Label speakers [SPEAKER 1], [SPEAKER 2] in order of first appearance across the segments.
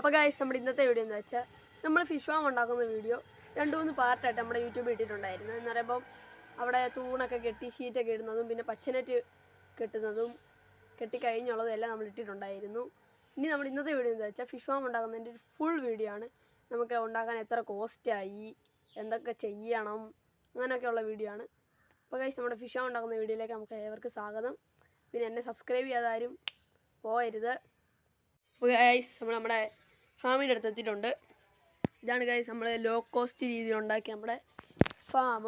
[SPEAKER 1] അപ്പോൾ ഗൈസ് നമ്മുടെ ഇന്നത്തെ വീഡിയോ എന്ന് വെച്ചാൽ നമ്മൾ ഫിഷ് ഫാം ഉണ്ടാക്കുന്ന വീഡിയോ 2-3 പാർട്ടായിട്ട് നമ്മുടെ യൂട്യൂബിൽ ഇട്ടിട്ടുണ്ടായിരുന്നു. എന്ന് പറയുമ്പം അവിടെ തൂണൊക്കെ കെട്ടി ഷീറ്റൊക്കെ ഇടുന്നതും പിന്നെ പച്ചനെറ്റ് കെട്ടുന്നതും കെട്ടിക്കഴിഞ്ഞുള്ളതും എല്ലാം നമ്മൾ ഇട്ടിട്ടുണ്ടായിരുന്നു. ഇനി നമ്മൾ ഇന്നത്തെ വീഡിയോ എന്ന് വെച്ചാൽ ഫിഷ് ഫാം ഉണ്ടാക്കുന്നതിൻ്റെ ഒരു ഫുൾ വീഡിയോ ആണ്. നമുക്ക് ഉണ്ടാക്കാൻ എത്ര കോസ്റ്റായി, എന്തൊക്കെ ചെയ്യണം, അങ്ങനെയൊക്കെയുള്ള വീഡിയോ ആണ്. അപ്പോൾ ഗൈസ് നമ്മുടെ ഫിഷ് ഫാം ഉണ്ടാക്കുന്ന വീഡിയോയിലേക്ക് നമുക്ക് ഏവർക്ക് സ്വാഗതം. പിന്നെ എന്നെ സബ്സ്ക്രൈബ് ചെയ്യാതാരും പോകരുത്. അപ്പോൾ ഗൈസ് നമ്മുടെ ഫാമിൻ്റെ അടുത്ത് എത്തിയിട്ടുണ്ട്. ഇതാണ് ഗൈസ് നമ്മൾ ലോ കോസ്റ്റ് രീതിയിൽ ഉണ്ടാക്കിയ നമ്മുടെ ഫാം.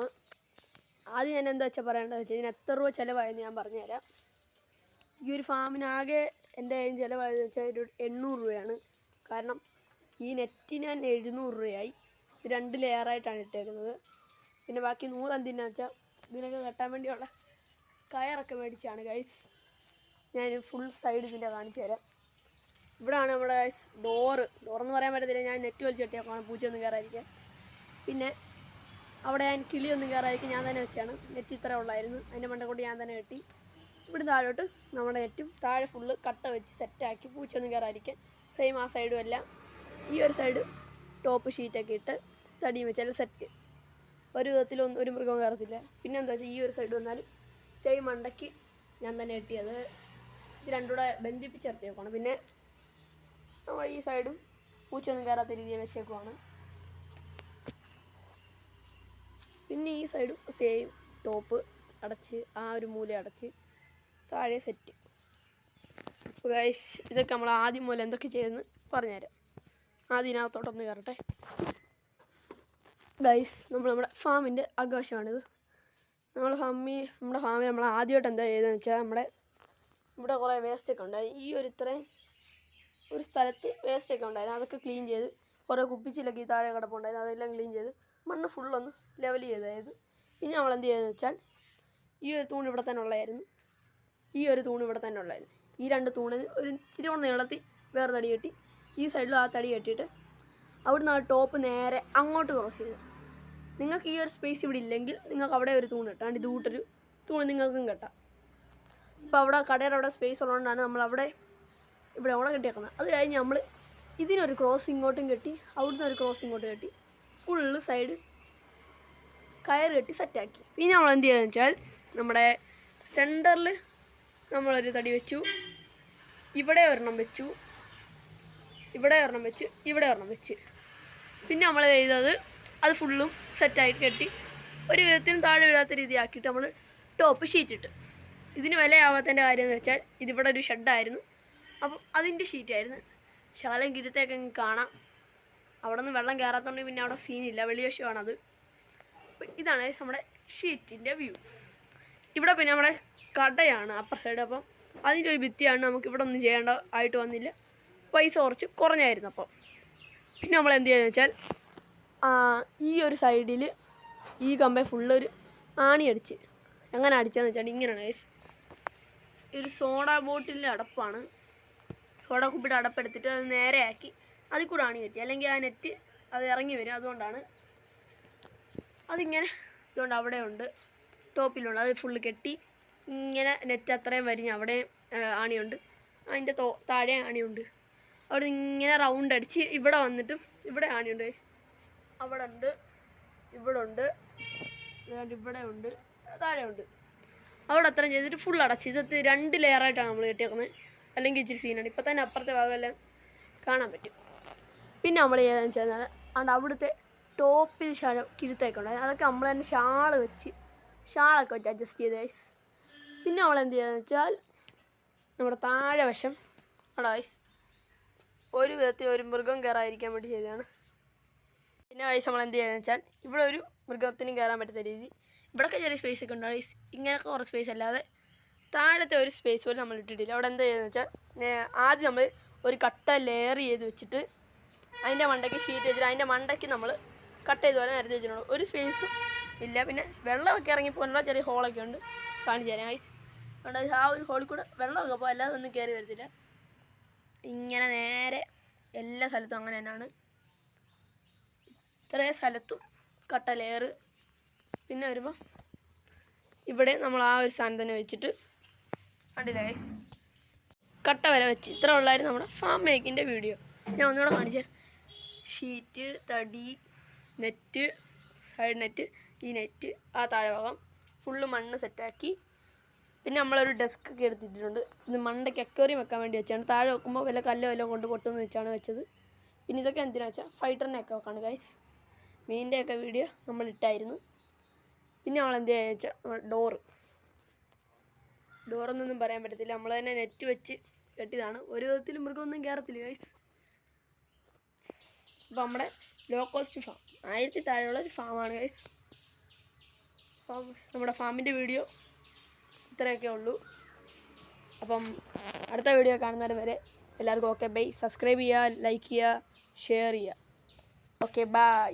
[SPEAKER 1] ആദ്യം ഞാൻ എന്താ വെച്ചാൽ പറയേണ്ടത് വെച്ചാൽ ഇതിന് എത്ര രൂപ ചിലവായെന്ന് ഞാൻ പറഞ്ഞുതരാം. ഈ ഒരു ഫാമിനാകെ എൻ്റെ കയ്യിൽ ചിലവായെന്ന് വെച്ചാൽ ഒരു 800 രൂപയാണ്. കാരണം ഈ നെറ്റിന് തന്നെ 700 രൂപയായി. 2 ലെയറായിട്ടാണ് ഇട്ടേക്കുന്നത്. പിന്നെ ബാക്കി 100 എന്തിനാ വെച്ചാൽ ഇതിനൊക്കെ കെട്ടാൻ വേണ്ടിയുള്ള കയറൊക്കെ മേടിച്ചാണ് ഗൈസ്. ഞാൻ ഫുൾ സൈഡ് ഇതിൻ്റെ കാണിച്ചു തരാം. ഇവിടെയാണ് നമ്മുടെ ഡോറെന്ന് പറയാൻ പറ്റത്തില്ല, ഞാൻ നെറ്റ് വലിച്ചെട്ടിയേക്കാണ് പൂച്ചയൊന്നും കയറാതിരിക്കാൻ. പിന്നെ അവിടെ ഞാൻ കിളിയൊന്നും കയറാതിരിക്കും ഞാൻ തന്നെ വെച്ചാണ്. നെറ്റ് ഇത്ര ഉള്ളായിരുന്നു, അതിൻ്റെ മണ്ട കൊണ്ട് ഞാൻ തന്നെ കെട്ടി. ഇവിടെ താഴോട്ട് നമ്മുടെ നെറ്റും താഴെ ഫുള്ള് കട്ട വെച്ച് സെറ്റാക്കി പൂച്ചയൊന്നും കയറാതിരിക്കാൻ. സെയിം ആ സൈഡും എല്ലാം ഈ ഒരു സൈഡ് ടോപ്പ് ഷീറ്റൊക്കെ ഇട്ട് തടിയും വെച്ചാൽ സെറ്റ്. ഒരു വിധത്തിലൊന്നും ഒരു മൃഗവും കയറത്തില്ല. പിന്നെ എന്താ വെച്ചാൽ ഈ ഒരു സൈഡ് വന്നാലും സെയിം മണ്ടയ്ക്ക് ഞാൻ തന്നെ കെട്ടിയത്. ഇത് രണ്ടും കൂടെ ബന്ധിപ്പിച്ചെടുത്തേക്കാണ്. പിന്നെ നമ്മൾ ഈ സൈഡും പൂച്ചയൊന്നും കയറാത്ത രീതിയിൽ വെച്ചേക്കുവാണ്. പിന്നെ ഈ സൈഡും സെയിം ടോപ്പ് അടച്ച് ആ ഒരു മൂല അടച്ച് താഴെ സെറ്റ്. ഗൈസ് ഇതൊക്കെ നമ്മൾ ആദ്യം മൂലം എന്തൊക്കെ ചെയ്തെന്ന് പറഞ്ഞുതരാം. ആദ്യം ഇതിനകത്തോട്ടൊന്ന് കയറട്ടെ. ഗൈസ് നമ്മുടെ ഫാമിൻ്റെ ആഘോഷമാണിത്. നമ്മുടെ ഫാമിൽ നമ്മൾ ആദ്യമായിട്ട് എന്താ ചെയ്തതെന്ന് വെച്ചാൽ നമ്മുടെ ഇവിടെ കുറേ വേസ്റ്റൊക്കെ ഉണ്ടായി. ഈ ഒരു സ്ഥലത്ത് വേസ്റ്റൊക്കെ ഉണ്ടായിരുന്നു. അതൊക്കെ ക്ലീൻ ചെയ്ത് കുറേ കുപ്പിച്ചിലൊക്കെ ഈ താഴെ കിടപ്പുണ്ടായിരുന്നു. അതെല്ലാം ക്ലീൻ ചെയ്ത് മണ്ണ് ഫുള്ളൊന്ന് ലെവൽ ചെയ്തായിരുന്നു. പിന്നെ നമ്മൾ എന്ത് ചെയ്തതെന്ന് വെച്ചാൽ ഈ ഒരു തൂണ് ഇവിടെ തന്നെ ഉള്ളതായിരുന്നു. ഈ ഒരു തൂണ് ഇവിടെ തന്നെ ഉള്ളായിരുന്നു. ഈ 2 തൂണിന് ഒരു ഇച്ചിരി കൊണ്ട് നീളത്തി വേറെ തടി കെട്ടി ഈ സൈഡിലും ആ തടി കെട്ടിയിട്ട് അവിടുന്ന് ആ ടോപ്പ് നേരെ അങ്ങോട്ട് ക്രോസ് ചെയ്തു. നിങ്ങൾക്ക് ഈ ഒരു സ്പേസ് ഇവിടെ ഇല്ലെങ്കിൽ നിങ്ങൾക്ക് അവിടെ ഒരു തൂണ് കെട്ടാണ്ട് ഇത് കൂട്ടൊരു തൂണ് നിങ്ങൾക്കും കെട്ടാം. ഇപ്പോൾ അവിടെ കടയുടെ അവിടെ സ്പേസ് ഉള്ളതുകൊണ്ടാണ് നമ്മൾ ഇവിടെ ഓണം കെട്ടിയേക്കുന്നത്. അത് കഴിഞ്ഞ് നമ്മൾ ഇതിനൊരു ക്രോസ് ഇങ്ങോട്ടും കെട്ടി അവിടുന്ന് ഒരു ക്രോസ് ഇങ്ങോട്ട് കെട്ടി ഫുള്ള് സൈഡ് കയർ കെട്ടി സെറ്റാക്കി. പിന്നെ നമ്മൾ എന്ത് ചെയ്യുകയെന്ന് വെച്ചാൽ നമ്മുടെ സെൻറ്ററിൽ നമ്മളൊരു തടി വെച്ചു, ഇവിടെ ഒരെണ്ണം വെച്ചു, ഇവിടെ ഒരെണ്ണം വെച്ച്, ഇവിടെ ഒരെണ്ണം വെച്ച്. പിന്നെ നമ്മൾ ചെയ്തത് അത് ഫുള്ളും സെറ്റായിട്ട് കെട്ടി ഒരു വിധത്തിനും താഴെ വീഴാത്ത രീതിയാക്കിയിട്ട് നമ്മൾ ടോപ്പ് ഷീറ്റിട്ട്. ഇതിന് വിലയാവാത്തതിൻ്റെ കാര്യം എന്ന് വെച്ചാൽ ഇതിവിടെ ഒരു ഷെഡായിരുന്നു. അപ്പം അതിൻ്റെ ഷീറ്റായിരുന്നു. ശകലം കിരുത്തേക്ക് കാണാം. അവിടെ നിന്ന് വെള്ളം കയറാത്തതുകൊണ്ട് പിന്നെ അവിടെ സീനില്ല, വെളിവശമാണത്. അപ്പം ഇതാണ് നമ്മുടെ ഷീറ്റിൻ്റെ വ്യൂ. ഇവിടെ പിന്നെ നമ്മുടെ കടയാണ് അപ്പർ സൈഡ്. അപ്പം അതിൻ്റെ ഒരു ഭിത്തിയാണ്. നമുക്ക് ഇവിടെ ഒന്നും ചെയ്യേണ്ട ആയിട്ട് വന്നില്ല, പൈസ കുറച്ച് കുറഞ്ഞായിരുന്നു. അപ്പം പിന്നെ നമ്മൾ എന്ത് ചെയ്യുന്നത് വെച്ചാൽ ഈ ഒരു സൈഡിൽ ഈ കമ്പെ ഫുള്ളൊരു ആണി അടിച്ച്. എങ്ങനെ അടിച്ചതെന്ന് വെച്ചാൽ ഇങ്ങനെയാണ് ഗൈസ്. ഒരു സോഡ ബോട്ടിലിൻ്റെ അടപ്പാണ്. സോഡ കുപ്പിയുടെ അടപ്പെടുത്തിട്ട് അത് നേരെയാക്കി അതിൽ കൂടെ ആണി കെട്ടി, അല്ലെങ്കിൽ ആ നെറ്റ് അത് ഇറങ്ങി വരും. അതുകൊണ്ടാണ് അതിങ്ങനെ. ഇതുകൊണ്ട് അവിടെ ഉണ്ട്, ടോപ്പിലുണ്ട്, അത് ഫുള്ള് കെട്ടി ഇങ്ങനെ നെറ്റ് അത്രയും വരിഞ്ഞ് അവിടെ ആണിയുണ്ട്. അതിൻ്റെ താഴെ ആണിയുണ്ട്. അവിടെ ഇങ്ങനെ റൗണ്ട് അടിച്ച് ഇവിടെ വന്നിട്ടും ഇവിടെ ആണിയുണ്ട് ഗൈസ്. അവിടെ ഉണ്ട്, ഇവിടെ ഉണ്ട്, ഇവിടെ ഉണ്ട്, താഴെ ഉണ്ട്. അവിടെ അത്രയും ചെയ്തിട്ട് ഫുൾ അടച്ച്. ഇത് 2 ലെയറായിട്ടാണ് നമ്മൾ കെട്ടിയേക്കുന്നത്. അല്ലെങ്കിൽ ഇച്ചിരി സീനാണ്. ഇപ്പം തന്നെ അപ്പുറത്തെ ഭാഗമെല്ലാം കാണാൻ പറ്റും. പിന്നെ നമ്മൾ ചെയ്തതെന്ന് വെച്ചാൽ അവിടുത്തെ ടോപ്പിൽ കിഴുത്തൊക്കെ ഉണ്ടായിരുന്നു. അതൊക്കെ നമ്മൾ തന്നെ ഷാളൊക്കെ വെച്ച് അഡ്ജസ്റ്റ് ചെയ്ത് ഗൈസ്. പിന്നെ നമ്മൾ എന്ത് ചെയ്തതെന്ന് വെച്ചാൽ നമ്മുടെ താഴെ വശം അവിടെ ഗൈസ് ഒരു വിധത്തിൽ ഒരു മൃഗം കയറാതിരിക്കാൻ വേണ്ടി ചെയ്തതാണ്. പിന്നെ ഗൈസ് നമ്മൾ എന്ത് ചെയ്തതെന്ന് വെച്ചാൽ ഇവിടെ ഒരു മൃഗത്തിനും കയറാൻ പറ്റുന്ന രീതി ഇവിടെയൊക്കെ ചെറിയ സ്പേസ് ഒക്കെ ഉണ്ട് ഗൈസ്. ഇങ്ങനെയൊക്കെ കുറേ സ്പേസ് അല്ലാതെ താഴത്തെ ഒരു സ്പേസ് പോലും നമ്മൾ ഇട്ടിട്ടില്ല. അവിടെ എന്താ ചെയ്തതെന്ന് വെച്ചാൽ ആദ്യം നമ്മൾ ഒരു കട്ട ലെയർ ചെയ്ത് വെച്ചിട്ട് അതിൻ്റെ മണ്ടയ്ക്ക് ഷീറ്റ് വെച്ചിട്ട് അതിൻ്റെ മണ്ടയ്ക്ക് നമ്മൾ കട്ട് ചെയ്ത് പോലെ നിരത്തി വെച്ചിട്ടുണ്ട്. ഒരു സ്പേസും ഇല്ല. പിന്നെ വെള്ളമൊക്കെ ഇറങ്ങിപ്പോലുള്ള ചെറിയ ഹോളൊക്കെ ഉണ്ട്, കാണിച്ചു തരാം ഗൈസ്. അതുകൊണ്ട് ആ ഒരു ഹോളിൽ കൂടെ വെള്ളമൊക്കെ അപ്പോൾ അല്ലാതെ ഒന്നും കയറി വരത്തില്ല. ഇങ്ങനെ നേരെ എല്ലാ സ്ഥലത്തും അങ്ങനെ തന്നെയാണ്. ഇത്രയും സ്ഥലത്തും കട്ട ലെയർ. പിന്നെ വരുമ്പോൾ ഇവിടെ നമ്മൾ ആ ഒരു സാധനം തന്നെ വെച്ചിട്ട് കണ്ടില്ല ഗൈസ്, കട്ട വരെ വെച്ച്. ഇത്ര ഉള്ളായിരുന്നു നമ്മുടെ ഫാം മേക്കിൻ്റെ വീഡിയോ. ഞാൻ ഒന്നുകൂടെ കാണിച്ചേ. ഷീറ്റ്, തടി, നെറ്റ്, സൈഡ് നെറ്റ്, ഈ നെറ്റ്, ആ താഴെ ഭാഗം ഫുള്ള് മണ്ണ് സെറ്റാക്കി. പിന്നെ നമ്മളൊരു ഡെസ്ക് ഒക്കെ എടുത്തിട്ടുണ്ട്. ഇത് മണ്ടയ്ക്ക് അക്വേറിയം വെക്കാൻ വേണ്ടി വെച്ചാണ്. താഴെ വെക്കുമ്പോൾ വല്ല കല്ലോ വല്ലതും കൊണ്ട് പൊട്ടുമെന്ന് വെച്ചാണ് വെച്ചത്. പിന്നെ ഇതൊക്കെ എന്തിനാ വെച്ചാൽ ഫൈറ്ററിനെയൊക്കെ വെക്കാണ് ഗൈസ്. മീനിൻ്റെയൊക്കെ വീഡിയോ നമ്മൾ ഇട്ടായിരുന്നു. പിന്നെ നമ്മൾ എന്ത് ചെയ്യുക വെച്ചാൽ ഡോറൊന്നും പറയാൻ പറ്റത്തില്ല, നമ്മൾ തന്നെ നെറ്റ് വെച്ച് കെട്ടിയതാണ്. ഒരു വിധത്തിൽ മൃഗമൊന്നും കയറത്തില്ല ഗൈസ്. അപ്പോൾ നമ്മുടെ ലോ കോസ്റ്റ് ഫാം 1000 താഴെയുള്ളൊരു ഫാമാണ് ഗൈസ്. നമ്മുടെ ഫാമിൻ്റെ വീഡിയോ ഇത്രയൊക്കെ ഉള്ളൂ. അപ്പം അടുത്ത വീഡിയോ കാണുന്നവരെ വരെ എല്ലാവർക്കും ഓക്കെ ബൈ. സബ്സ്ക്രൈബ് ചെയ്യുക, ലൈക്ക് ചെയ്യുക, ഷെയർ ചെയ്യുക. Okay bye.